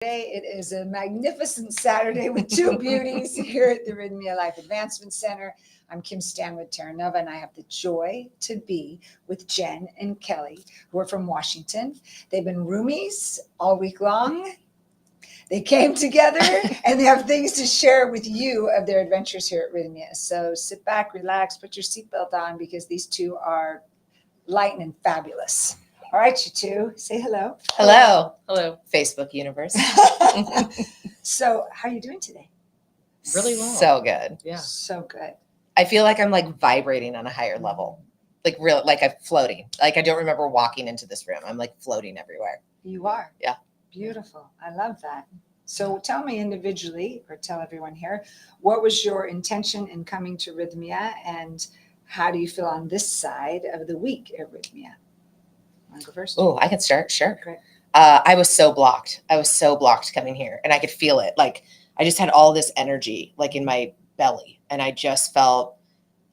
Today it is a magnificent Saturday with two beauties here at the Rythmia Life Advancement Center. I'm Kim Stanwood, Terranova, and I have the joy to be with Jen and Kelly, who are from Washington. They've been roomies all week long. They came together and they have things to share with you of their adventures here at Rythmia. So sit back, relax, put your seatbelt on because these two are light and fabulous. All right, you two, say hello. Hello. Hello, Facebook universe. So, how are you doing today? Really well. So good. Yeah. So good. I feel like I'm like vibrating on a higher level. Like real, like I'm floating. Like I don't remember walking into this room. I'm like floating everywhere. You are. Yeah. Beautiful. I love that. So tell me individually, or tell everyone here, what was your intention in coming to Rythmia and how do you feel on this side of the week at Rythmia? Want to go first? Oh, I can start. Sure. Great. I was so blocked. I was so blocked coming here and I could feel it. Like I just had all this energy like in my belly and I just felt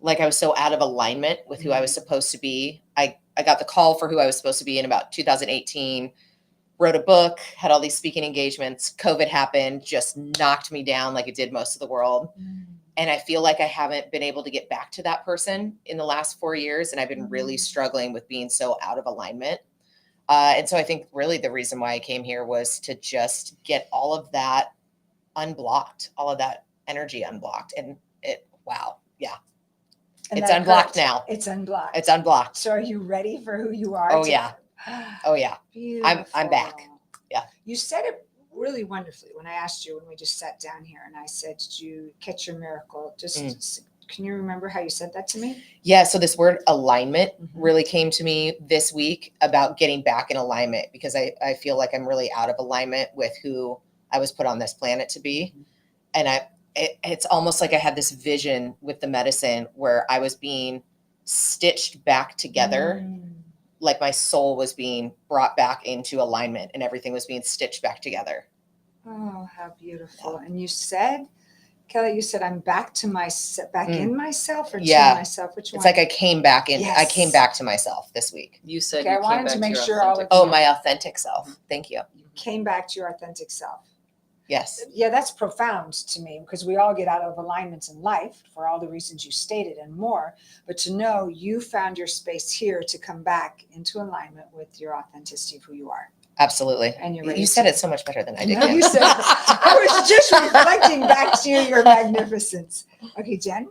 like I was so out of alignment with who I was supposed to be. I got the call for who I was supposed to be in about 2018, wrote a book, had all these speaking engagements. COVID happened, just knocked me down like it did most of the world. And I feel like I haven't been able to get back to that person in the last 4 years. And I've been really struggling with being so out of alignment. And so I think really the reason why I came here was to just get all of that unblocked, all of that energy unblocked. And wow. Yeah. And It's that unblocked hurt. now. It's unblocked. It's unblocked. So are you ready for who you are? Oh, yeah. Oh, yeah. Beautiful. I'm back. Yeah. You said it really wonderfully when I asked you when we just sat down here and I said, did you catch your miracle? Can you remember how you said that to me? Yeah. So this word alignment really came to me this week about getting back in alignment because I feel like I'm really out of alignment with who I was put on this planet to be. And it's almost like I had this vision with the medicine where I was being stitched back together. Like my soul was being brought back into alignment and everything was being stitched back together. Oh, how beautiful. And you said, Kelly, you said, I'm back to in myself or to myself? Which one? It's like I came back in. Yes. I came back to myself this week. You said Okay, you I came wanted back to make your sure all authentic of Oh, you my authentic self. Thank you. came back to your authentic self. Yes. Yeah, that's profound to me because we all get out of alignments in life for all the reasons you stated and more. But to know you found your space here to come back into alignment with your authenticity of who you are. Absolutely. And you're ready You said to- it so much better than I did. No, you said I was just reflecting back to your magnificence. Okay, Jen,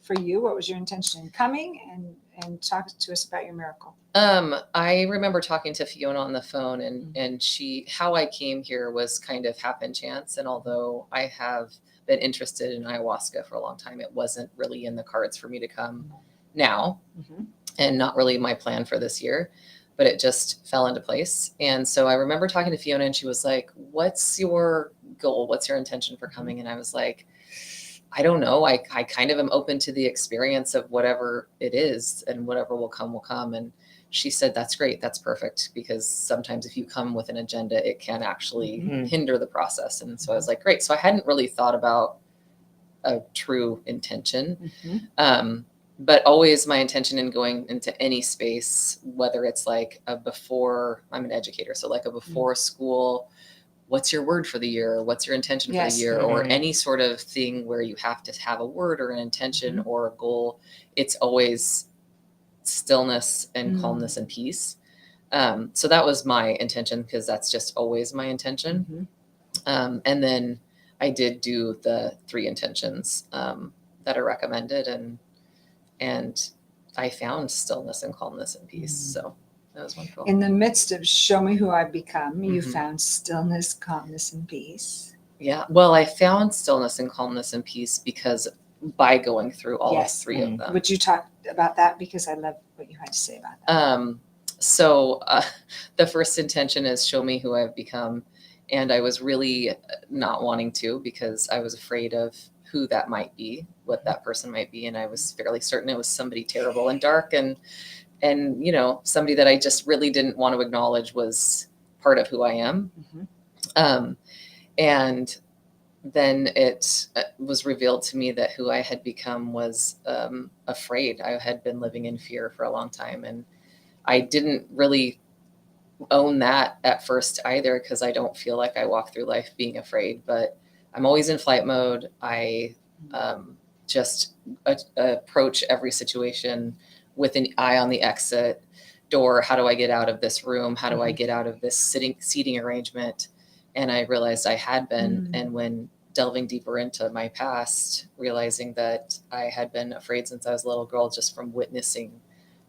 for you, what was your intention in coming and talk to us about your miracle? I remember talking to Fiona on the phone and how I came here was kind of happen chance. And although I have been interested in ayahuasca for a long time, it wasn't really in the cards for me to come now and not really my plan for this year, but it just fell into place. And so I remember talking to Fiona and she was like, what's your goal? What's your intention for coming? And I was like, I don't know. I kind of am open to the experience of whatever it is and whatever will come will come. And she said, that's great. That's perfect. Because sometimes if you come with an agenda, it can actually hinder the process. And so I was like, great. So I hadn't really thought about a true intention. But always my intention in going into any space, whether it's like I'm an educator. So like a before school, what's your word for the year? What's your intention for the year? Or any sort of thing where you have to have a word or an intention or a goal. It's always stillness and calmness and peace. So that was my intention because that's just always my intention. And then I did do the 3 intentions that are recommended and I found stillness and calmness and peace. So that was wonderful. In the midst of show me who I've become, you found stillness, calmness, and peace. Yeah. Well, I found stillness and calmness and peace because by going through all 3 of them. Would you talk about that? Because I love what you had to say about that. So the first intention is show me who I've become. And I was really not wanting to because I was afraid of who that might be, what that person might be. And I was fairly certain it was somebody terrible and dark and somebody that I just really didn't want to acknowledge was part of who I am. And then it was revealed to me that who I had become was afraid. I had been living in fear for a long time and I didn't really own that at first either, because I don't feel like I walk through life being afraid, but I'm always in flight mode. I just approach every situation with an eye on the exit door. How do I get out of this room? How do I get out of this seating arrangement? And I realized I had been, and when delving deeper into my past, realizing that I had been afraid since I was a little girl, just from witnessing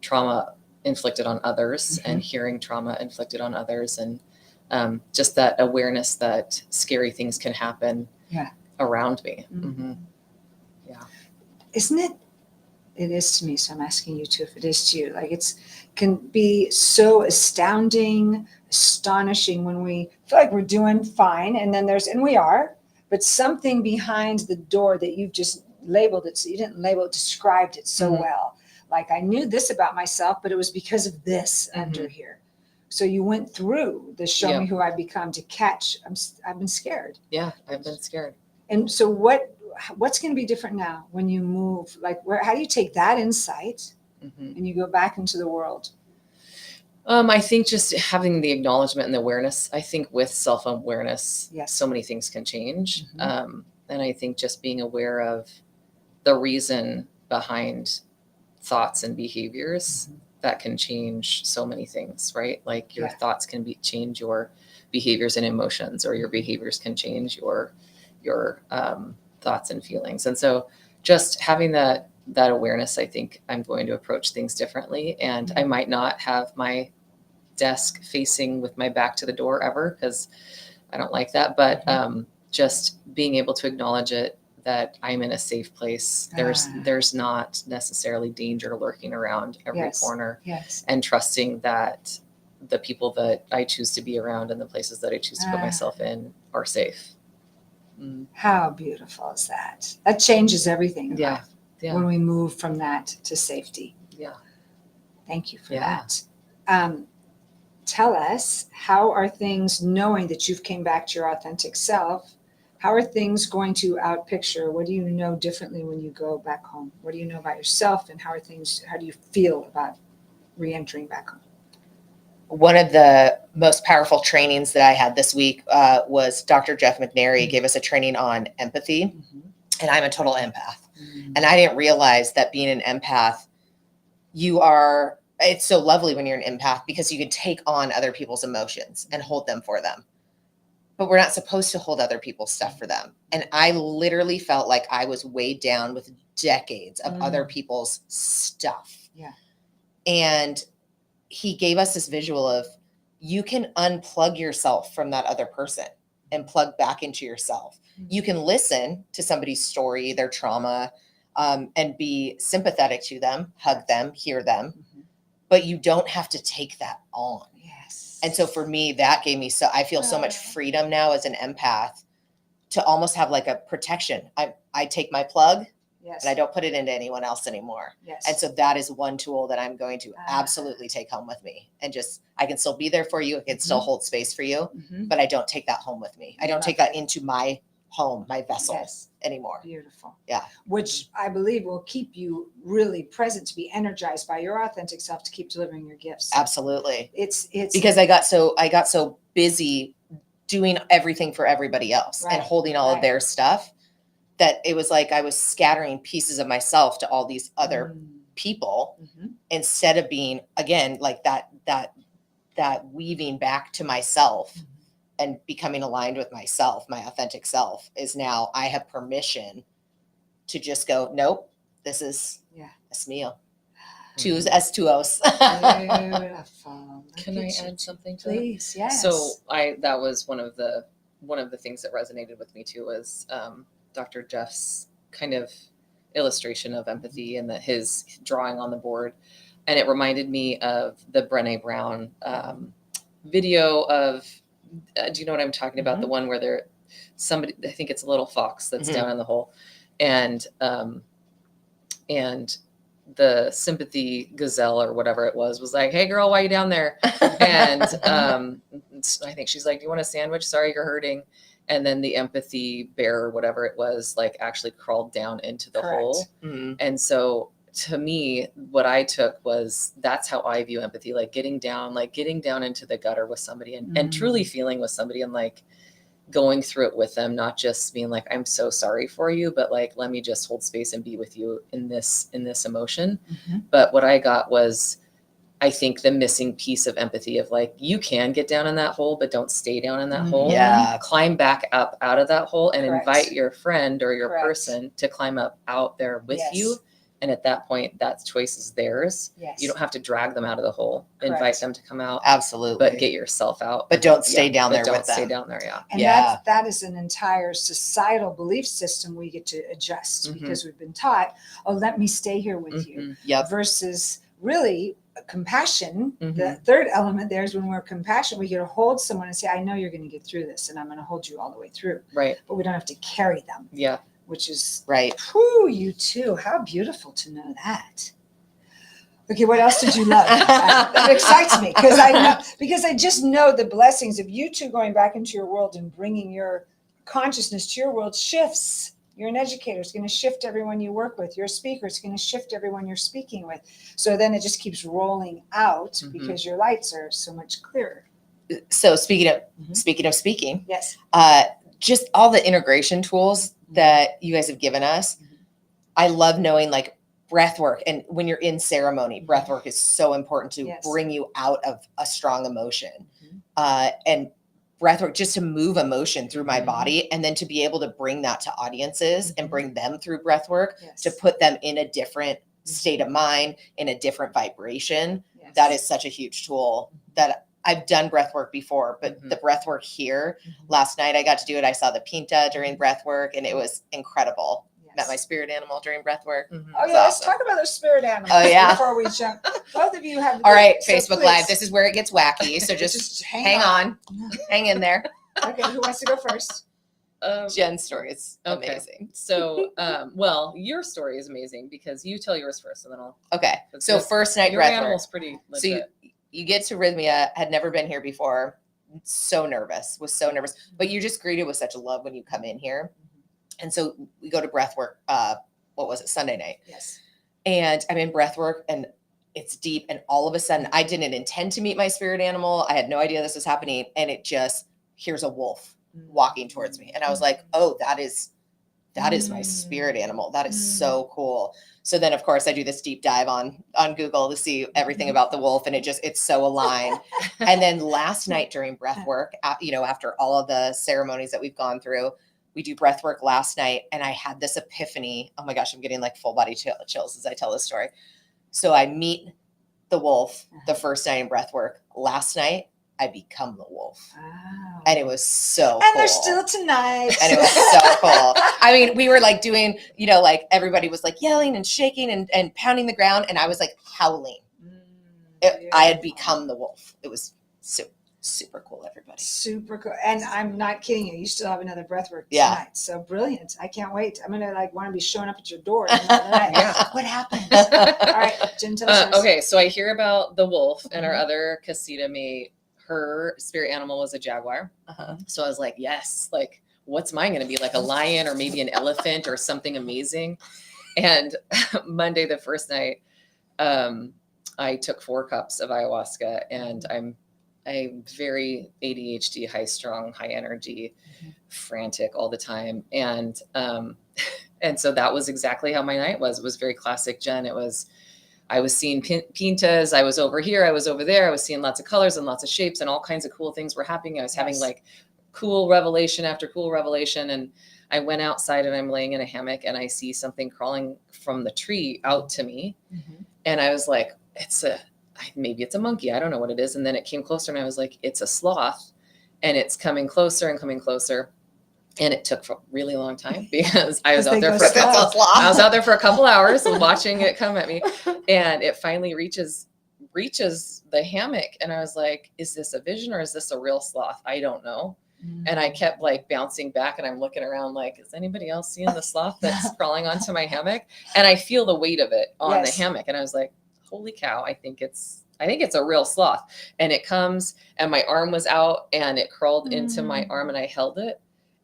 trauma inflicted on others and hearing trauma inflicted on others, and just that awareness that scary things can happen around me. Yeah. Isn't it? It is to me, so I'm asking you too if it is to you. Like can be so astonishing when we feel like we're doing fine, and then and we are, but something behind the door that you've just labeled it. So you didn't label it, described it so well. Like, I knew this about myself, but it was because of this under here. So you went through the show me who I've become to catch. I've been scared. Yeah, I've been scared. And so what's going to be different now when you move? Like, how do you take that insight and you go back into the world? I think just having the acknowledgement and the awareness. I think with self-awareness, so many things can change. And I think just being aware of the reason behind thoughts and behaviors that can change so many things, right? Like your thoughts can change your behaviors and emotions, or your behaviors can change your thoughts and feelings. And so just having that awareness, I think I'm going to approach things differently. And I might not have my desk facing with my back to the door ever, because I don't like that. But just being able to acknowledge it, that I'm in a safe place. There's not necessarily danger lurking around every corner. And trusting that the people that I choose to be around and the places that I choose to put myself in are safe. How beautiful is that? That changes everything in life. Yeah. When we move from that to safety. Yeah. Thank you for that. Tell us, how are things, knowing that you've came back to your authentic self, how are things going to outpicture? What do you know differently when you go back home? What do you know about yourself, and how do you feel about re-entering back home? One of the most powerful trainings that I had this week was Dr. Jeff McNary gave us a training on empathy. And I'm a total empath. And I didn't realize that being an empath, it's so lovely when you're an empath, because you can take on other people's emotions and hold them for them. But we're not supposed to hold other people's stuff for them. And I literally felt like I was weighed down with decades of other people's stuff. Yeah. And he gave us this visual of, you can unplug yourself from that other person and plug back into yourself. You can listen to somebody's story, their trauma, and be sympathetic to them, hug them, hear them, but you don't have to take that on. Yes. And so for me, that gave me I feel so much freedom now as an empath to almost have like a protection. I take my plug and I don't put it into anyone else anymore. Yes. And so that is one tool that I'm going to absolutely take home with me, and just, I can still be there for you. I can still hold space for you, but I don't take that home with me. I don't take that into my home, my vessel anymore. Beautiful. Yeah. Which I believe will keep you really present, to be energized by your authentic self, to keep delivering your gifts. Absolutely. It's because I got so busy doing everything for everybody else and holding all of their stuff, that it was like I was scattering pieces of myself to all these other people, instead of being, again, like that weaving back to myself and becoming aligned with myself. My authentic self is now, I have permission to just go, nope, this is es mío. Twos es tuos. Beautiful. Can I add something to Please? that? Yes. So that was one of the things that resonated with me too, was Dr. Jeff's kind of illustration of empathy, and his drawing on the board. And it reminded me of the Brené Brown video of, do you know what I'm talking about? The one where somebody, I think it's a little fox that's down in the hole, and the sympathy gazelle or whatever it was like, "Hey girl, why are you down there?" And I think she's like, "Do you want a sandwich? Sorry, you're hurting." And then the empathy bear or whatever it was, like, actually crawled down into the hole. And so to me, what I took was that's how I view empathy, like getting down into the gutter with somebody and truly feeling with somebody and like going through it with them, not just being like, I'm so sorry for you, but like, let me just hold space and be with you in this emotion. But what I got was, I think, the missing piece of empathy of like, you can get down in that hole, but don't stay down in that hole. Yeah. Climb back up out of that hole and Correct. invite your friend or your Correct. person to climb up out there with Yes. you. And at that point, that choice is theirs. Yes. You don't have to drag them out of the hole. Correct. Invite them to come out, Absolutely. but get yourself out. But don't stay down there Don't with them. stay down there. Yeah. And Yeah. that is an entire societal belief system we get to adjust because we've been taught, oh, let me stay here with you, Yep. versus really compassion. The Mhm. third element there is when we're compassionate, we get to hold someone and say, I know you're going to get through this and I'm going to hold you all the way through. Right. But we don't have to carry them, Yeah. which is, Right. whew, you too. How beautiful to know that. Okay, what else did you love? That excites me because I just know the blessings of you two going back into your world and bringing your consciousness to your world shifts. You're an educator. It's going to shift everyone you work with. You're a speaker. It's going to shift everyone you're speaking with. So then it just keeps rolling out because your lights are so much clearer. So speaking of speaking, Yes. just all the integration tools that you guys have given us. I love knowing like breath work. And when you're in ceremony, breath work is so important to bring you out of a strong emotion. And breath work just to move emotion through my body, and then to be able to bring that to audiences and bring them through breath work to put them in a different state of mind, in a different vibration. Yes. That is such a huge tool that I've done breath work before, but the breath work here last night, I got to do it. I saw the Pinta during breath work and it was incredible. Yes. Met my spirit animal during breath work. Oh It's yeah, let's awesome. talk about those spirit animals Oh, yeah. before we jump. Both of you have. All right, so Facebook please. Live. This is where it gets wacky. So just hang on. Hang in there. Okay, who wants to go first? Jen's story is Okay. amazing. So, well, your story is amazing because you tell yours first, and then I'll. Okay. So This- first night Your breath work. animal's pretty So legit. you get to Rythmia, had never been here before. So nervous, was so nervous. But you're just greeted with such love when you come in here. And so we go to breath work, what was it, Sunday night. Yes. And I'm in breath work and it's deep. And all of a sudden, I didn't intend to meet my spirit animal. I had no idea this was happening. And it just, here's a wolf walking towards me. And I was like, oh, that is my spirit animal. That is so cool. So then of course I do this deep dive on Google to see everything about the wolf, and it's so aligned. And then last night during breath work, after all of the ceremonies that we've gone through, we do breath work last night, and I had this epiphany. Oh my gosh, I'm getting like full body chills as I tell this story. So I meet the wolf the first night in breath work. Last night, I become the wolf. Wow. And it was so And cool. they're still tonight. And it was so cool. I mean, we were like doing, like everybody was like yelling and shaking and pounding the ground. And I was like howling. I had become the wolf. It was super cool, everybody. Super cool. And I'm not kidding you. You still have another breathwork Yeah. tonight. So brilliant. I can't wait. I'm going to want to be showing up at your door in the middle of the night. Yeah. What happened? All right, Jen, tell us yours. Okay, so I hear about the wolf, and our other casita mate, her spirit animal was a jaguar. So I was like, yes, like what's mine going to be? Like a lion or maybe an elephant or something amazing. And Monday, the first night, I took 4 cups of ayahuasca, and I'm very ADHD, high strung, high energy, frantic all the time. And so that was exactly how my night was. It was very classic Jen. I was seeing pintas. I was over here. I was over there. I was seeing lots of colors and lots of shapes, and all kinds of cool things were happening. I was having like cool revelation after cool revelation. And I went outside, and I'm laying in a hammock, and I see something crawling from the tree out to me. And I was like, maybe it's a monkey. I don't know what it is. And then it came closer, and I was like, it's a sloth, and it's coming closer and coming closer. And it took a really long time because I was out there for a couple hours watching it come at me. And it finally reaches the hammock. And I was like, is this a vision or is this a real sloth? I don't know. And I kept like bouncing back, and I'm looking around like, is anybody else seeing the sloth that's crawling onto my hammock? And I feel the weight of it on the hammock. And I was like, holy cow, I think it's a real sloth. And it comes, and my arm was out, and it crawled into my arm, and I held it.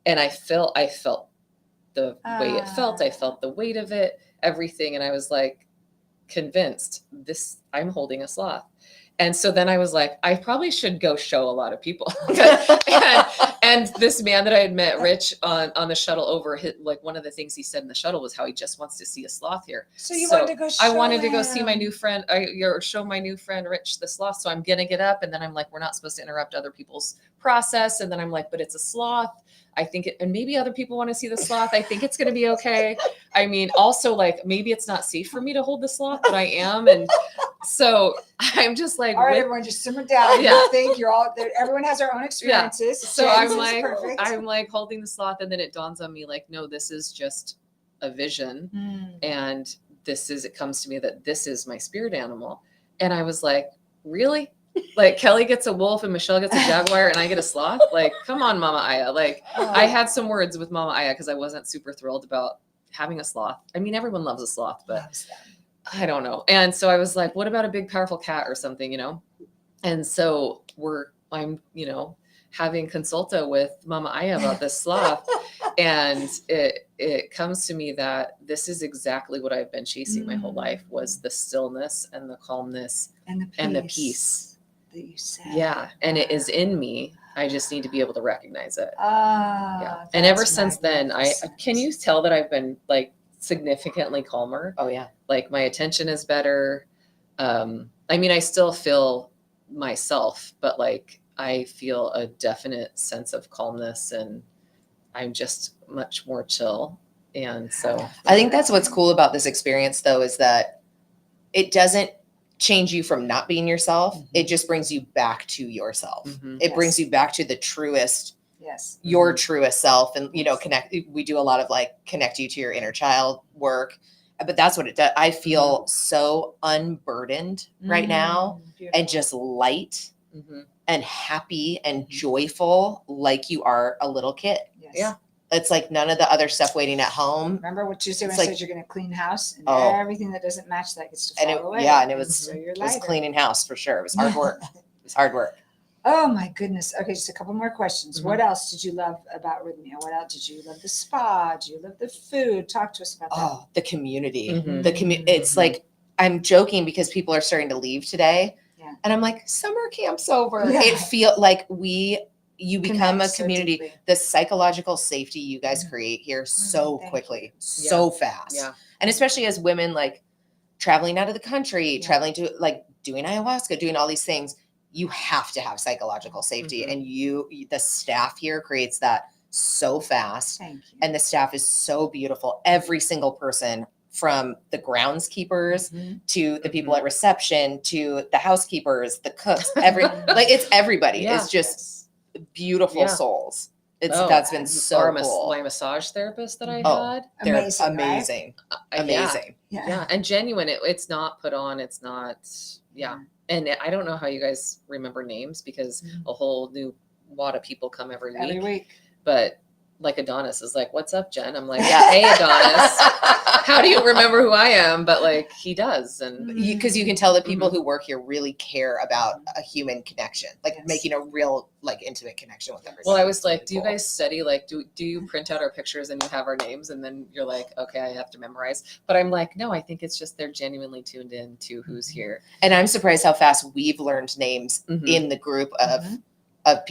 And I felt the way it felt. I felt the weight of it, everything. And I was like, convinced I'm holding a sloth. And so then I was like, I probably should go show a lot of people. and this man that I had met, Rich, on the shuttle over, like one of the things he said in the shuttle was how he just wants to see a sloth here. So you wanted to go show I wanted to go see my him. new friend, or show my new friend, Rich, the sloth. So I'm going to get up, and then I'm like, we're not supposed to interrupt other people's process. And then I'm like, but it's a sloth. I think and maybe other people want to see the sloth. I think it's going to be okay. I mean, also like maybe it's not safe for me to hold the sloth, but I am. And so I'm just like, All right, everyone, just simmer down. Yeah. You think you're all there. Everyone has their own experiences. So Jen's I'm is like, perfect. I'm like holding the sloth, and then it dawns on me like, no, this is just a vision. And it comes to me that this is my spirit animal. And I was like, really? Like Kelly gets a wolf and Michelle gets a jaguar and I get a sloth? Like, come on, Mama Aya. Like, I had some words with Mama Aya because I wasn't super thrilled about having a sloth. I mean, everyone loves a sloth, but I don't know. And so I was like, what about a big, powerful cat or something, you know? And so I'm, you know, having consulta with Mama Aya about this sloth. And it comes to me that this is exactly what I've been chasing my whole life, was the stillness and the calmness and the peace that you said. Yeah. And it is in me. I just need to be able to recognize it. Yeah. And ever since then, can you tell that I've been like significantly calmer? Oh yeah. Like my attention is better. I mean, I still feel myself, but like I feel a definite sense of calmness, and I'm just much more chill. And so I think that's what's cool about this experience though, is that it doesn't change you from not being yourself. It just brings you back to yourself. It brings you back to the truest, your truest self. And, you know, we do a lot of like connect you to your inner child work, but that's what it does. I feel so unburdened right now, Beautiful. and just light and happy and joyful, like you are a little kid. Yeah. It's like none of the other stuff waiting at home. Remember what Tuesday when It's I like- said you're going to clean house, and Oh. everything that doesn't match that gets to And fall away. yeah, and it was so you're it was lighter. cleaning house for sure. It was hard work. It was hard work. Oh my goodness. Okay, just a couple more questions. What else did you love about Rythmia? What else did you love? The spa? Did you love the food? Talk to us about that. Oh, the community. Mhm. The community. It's like, I'm joking because people are starting to leave today. Yeah. And I'm like, summer camp's over. Yeah. It feel like you become Connect a so community. deeply. The psychological safety you guys create here so Thank quickly, you. so fast. Yeah. And especially as women, like traveling out of the country, Yeah. traveling to like doing ayahuasca, doing all these things, you have to have psychological safety. And the staff here creates that so fast. Thank you. And the staff is so beautiful. Every single person, from the groundskeepers to the people at reception to the housekeepers, the cooks, like it's everybody. Yeah. It's just beautiful Yeah. souls. Oh, That's been so Or cool. my massage therapist that I Oh. had. They're Amazing, right? amazing. Yeah. Amazing. Yeah. And genuine. It's not put on. It's not. Yeah. And I don't know how you guys remember names, because a whole new wad of people come every week. Every week. But like Adonis is like, "What's up, Jen?" I'm like, Yeah. "Hey, Adonis, how do you remember who I am?" But like he does, and Because you can tell that people who work here really care about a human connection, like Yes. making a real, like, intimate connection with everybody. well, I was like, Really "Do you cool. guys study? Like, do you print out our pictures and you have our names, and then you're like, okay, I have to memorize?" But I'm like, no, I think it's just they're genuinely tuned in to who's here. And I'm surprised how fast we've learned names Mhm. in the group of Same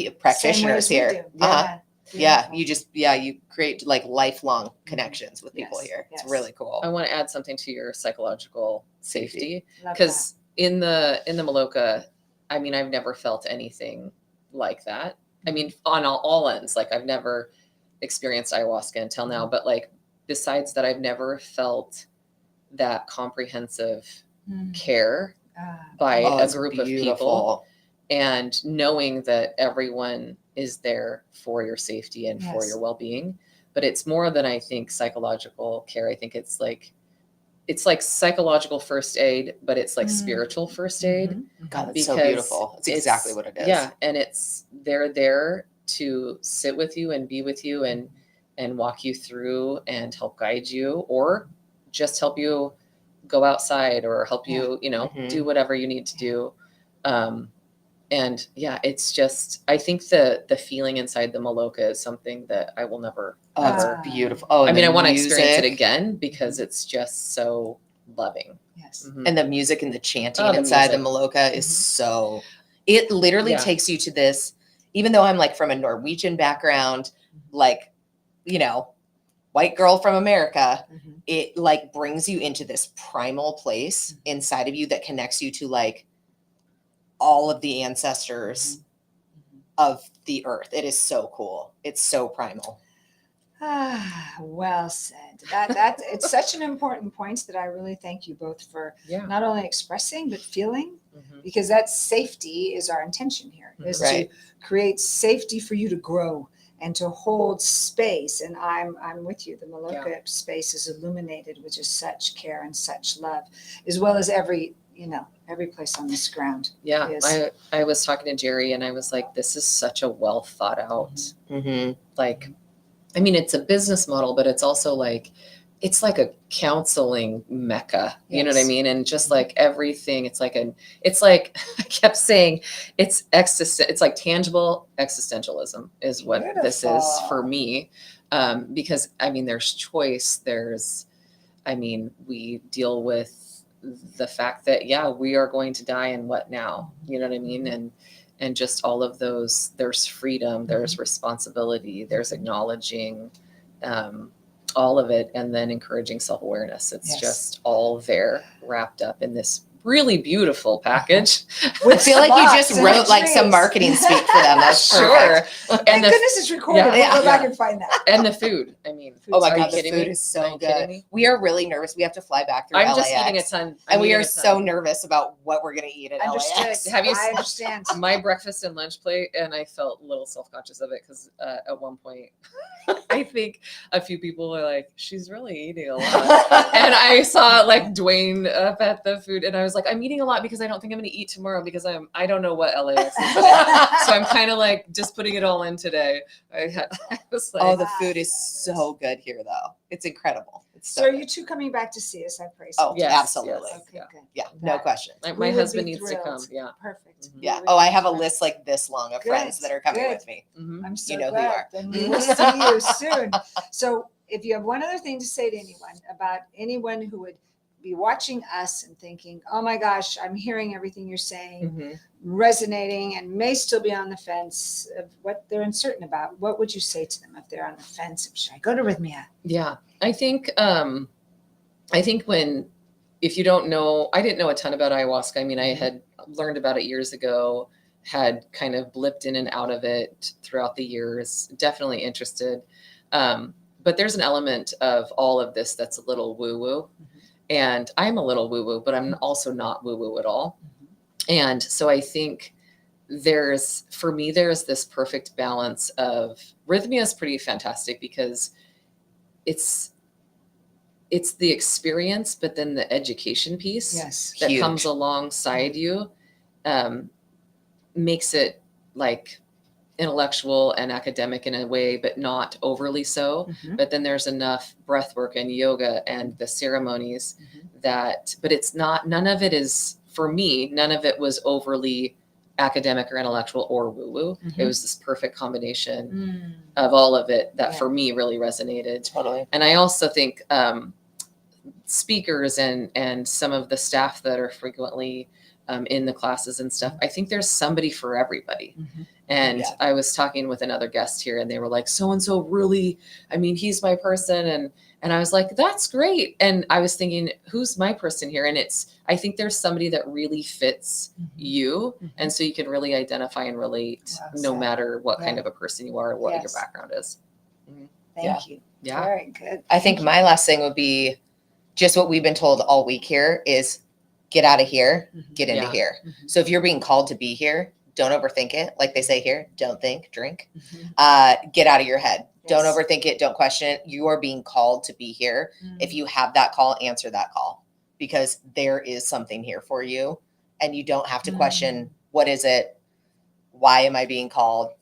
way practitioners as we here. do. Uh-huh. Yeah, Beautiful. you create like lifelong connections with people Yes, here. yes. It's really cool. I want to add something to your psychological safety. Love Because in the Maloka, I mean, I've never felt anything like that. I mean, on all ends, like I've never experienced ayahuasca until now, but like besides that, I've never felt that comprehensive that. care by Oh, a it's group of people, beautiful. and knowing that everyone is there for your safety and for Yes. your well-being. But it's more than, I think, psychological care. I think it's like psychological first aid, but it's like spiritual first aid. God, that's so Because beautiful. It's exactly what it is. Yeah. And they're there to sit with you and be with you and walk you through and help guide you, or just help you go outside, or help you, do whatever you need to do. And yeah, it's just, I think the feeling inside the Maloka is something that I will never, Oh, it's ever. beautiful. Oh, I mean, I want to music. experience it again, because it's just so loving. Yes. Mhm. And the music and the chanting Oh, the inside the music. Maloka is Mhm. so, it literally Yeah. takes you to this, even though I'm like from a Norwegian background, like, you know, white girl from America, Mhm. it like brings you into this primal place inside of you that connects you to like all of the ancestors of the earth. It is so cool. It's so primal. Ah, well said. That it's such an important point that I really thank you both for Yeah. not only expressing but feeling, Mhm. because that safety is our intention here, is Right. to create safety for you to grow and to hold space. And I'm with you. The Maloka space is illuminated with just such care and such love, as well as every place on this ground. Yeah. Is. I was talking to Jerry and I was like, this is such a well thought out, Mm-hmm. like, I mean, it's a business model, but it's also like, it's like a counseling mecca, you know what I Yes. mean? And just like everything, it's like I kept saying, it's like tangible existentialism is what this is Beautiful. for me. Because I mean, there's choice, we deal with the fact that, yeah, we are going to die, and what now? You know what I mean? And just all of those, there's freedom, there's responsibility, there's acknowledging all of it, and then encouraging self-awareness. It's Yes. just all there wrapped up in this really beautiful package. I feel like you just Spots and wrote like some trees. marketing speak for them. That's Sure. perfect. Thank goodness it's recorded. Yeah, We'll go back yeah. and find that. And the food. I mean, Oh my are you God, the kidding food me? is Are so you kidding good. me? We are really nervous. We have to fly back through I'm LAX. just eating a ton. And we eating are a so ton. nervous about what we're going to eat at Understood. LAX. Have you I seen- understand. My breakfast and lunch plate, and I felt a little self-conscious of it because at one point, I think a few people were like, "She's really eating a lot," and I saw like Dwayne up at the food, and I was like, "I'm eating a lot because I don't think I'm going to eat tomorrow because I don't know what LAX is today, so I'm kind of like just putting it all in today." I was like, Oh, the food is so good here, though. It's incredible. It's So so are good. you two coming back to see us? I pray. Oh, Yes, absolutely. yes. Okay, Yeah. good. Yeah, no That- question. my We would husband be needs to come. thrilled. Yeah. Perfect. Mhm. Yeah. We Oh, would I be have a thrilled. list like this long of Good, friends that are coming good. with me. Mhm. I'm so You know who you glad. are. Then we will see you soon. So if you have one other thing to say to anyone about anyone who would be watching us and thinking, oh my gosh, I'm hearing everything you're saying, Mhm. resonating, and may still be on the fence of what they're uncertain about, what would you say to them if they're on the fence of, should I go to Rythmia? Yeah. I think if you don't know, I didn't know a ton about ayahuasca. I mean, I had learned about it years ago, had kind of blipped in and out of it throughout the years, definitely interested. But there's an element of all of this that's a little woo-woo. And I'm a little woo-woo, but I'm also not woo-woo at all. And so I think there's this perfect balance of Rythmia is pretty fantastic because it's the experience, but then the education piece Yes. that Huge. comes alongside you makes it like intellectual and academic in a way, but not overly so. Mhm. But then there's enough breath work and yoga and the ceremonies but it's not, none of it is, for me, none of it was overly academic or intellectual or woo-woo. It was this perfect combination of all of it that for me really resonated. Totally. And I also think speakers and some of the staff that are frequently in the classes and stuff, I think there's somebody for everybody. And Yeah. I was talking with another guest here and they were like, so-and-so really, I mean, he's my person. And I was like, that's great. And I was thinking, who's my person here? And I think there's somebody that really fits you. And so you can really identify and relate no matter what kind of a person you are or what your background is. Thank you. Yeah. Very good. I think my last thing would be just what we've been told all week here is get out of here, get into Yeah. here. So if you're being called to be here, don't overthink it. Like they say here, don't think, drink. Get out of your head. Don't Yes. overthink it. Don't question it. You are being called to be here. If you have that call, answer that call because there is something here for you and you don't have to question, what is it? Why am I being called?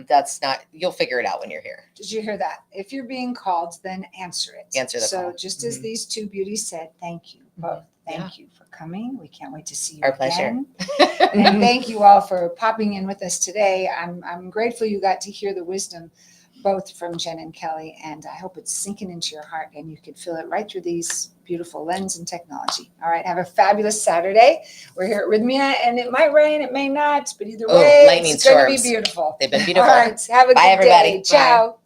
That's not, you'll figure it out when you're here. Did you hear that? If you're being called, then answer it. Answer the so call. just as these two beauties said, thank you both. Thank you for coming. We can't wait to see you Our pleasure. again. And thank you all for popping in with us today. I'm grateful you got to hear the wisdom both from Jen and Kelly, and I hope it's sinking into your heart and you can feel it right through these beautiful lens and technology. All right, have a fabulous Saturday. We're here at Rythmia, and it might rain, it may not, but either way, lightning it's going to be storms. beautiful. They've been beautiful. All right, have a Bye, good everybody. day. Ciao.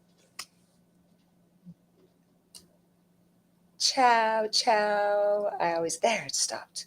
Ciao, ciao. There, it stopped.